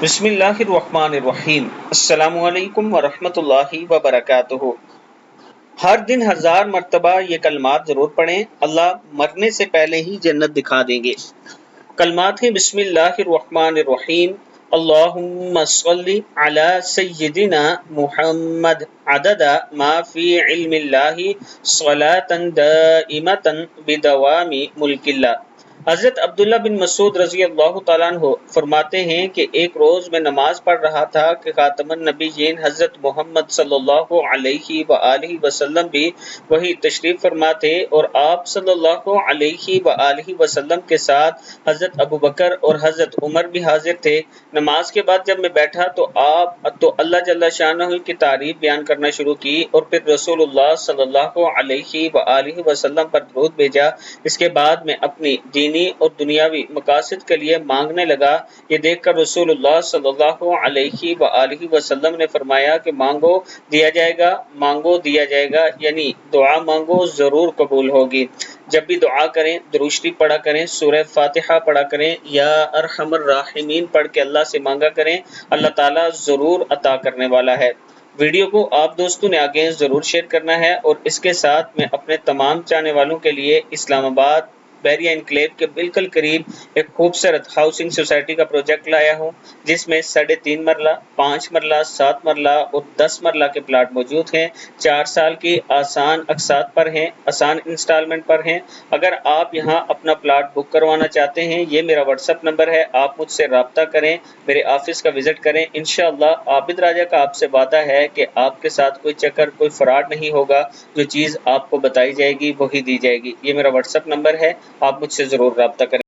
بسم اللہ الرحمن الرحیم۔ السلام علیکم ورحمۃ اللہ وبرکاتہ۔ ہر دن 1000 مرتبہ یہ کلمات ضرور پڑھیں، اللہ مرنے سے پہلے ہی جنت دکھا دیں گے۔ کلمات ہیں: بسم اللہ الرحمن الرحیم، اللہم صلی علی سیدنا محمد عدد ما فی علم اللہ صلاۃ دائمۃ بدوام ملک اللہ۔ حضرت عبداللہ بن مسعود رضی اللہ تعالیٰ عنہ فرماتے ہیں کہ ایک روز میں نماز پڑھ رہا تھا کہ خاتم النبیین حضرت محمد صلی اللہ علیہ وآلہ وسلم بھی وہی تشریف فرما تھے، اور آپ صلی اللہ علیہ وآلہ وسلم کے ساتھ حضرت ابو بکر اور حضرت عمر بھی حاضر تھے۔ نماز کے بعد جب میں بیٹھا تو اللہ جل شانہ کی تعریف بیان کرنا شروع کی، اور پھر رسول اللہ صلی اللہ علیہ وآلہ وسلم پر درود بھیجا۔ اس کے بعد میں اپنی دینی اور دنیاوی مقاصد کے لیے مانگنے لگا۔ یہ دیکھ کر رسول اللہ صلی اللہ علیہ وآلہ وسلم نے فرمایا کہ مانگو دیا جائے گا، مانگو دیا جائے گا، یعنی دعا مانگو ضرور قبول ہوگی۔ جب بھی دعا کریں درود شریف پڑھا کریں، سورہ فاتحہ پڑھا کریں، یا ارحم الراحمین پڑھ کے اللہ سے مانگا کریں، اللہ تعالیٰ ضرور عطا کرنے والا ہے۔ ویڈیو کو آپ دوستوں نے آگے ضرور شیئر کرنا ہے، اور اس کے ساتھ میں اپنے تمام چاہنے والوں کے لیے اسلام آباد بیریا انکلیو کے بالکل قریب ایک خوبصورت ہاؤسنگ سوسائٹی کا پروجیکٹ لایا ہوں، جس میں 3.5 مرلہ، 5 مرلہ، 7 مرلہ اور 10 مرلہ کے پلاٹ موجود ہیں۔ 4 سال کی آسان اقساط پر ہیں، آسان انسٹالمنٹ پر ہیں۔ اگر آپ یہاں اپنا پلاٹ بک کروانا چاہتے ہیں، یہ میرا واٹس ایپ نمبر ہے، آپ مجھ سے رابطہ کریں، میرے آفس کا وزٹ کریں۔ انشاءاللہ عابد راجہ کا آپ سے وعدہ ہے کہ آپ کے ساتھ کوئی چکر، کوئی فراڈ نہیں ہوگا، جو چیز آپ کو بتائی جائے گی وہی دی جائے گی۔ یہ میرا واٹس ایپ نمبر ہے، آپ مجھ سے ضرور رابطہ کریں۔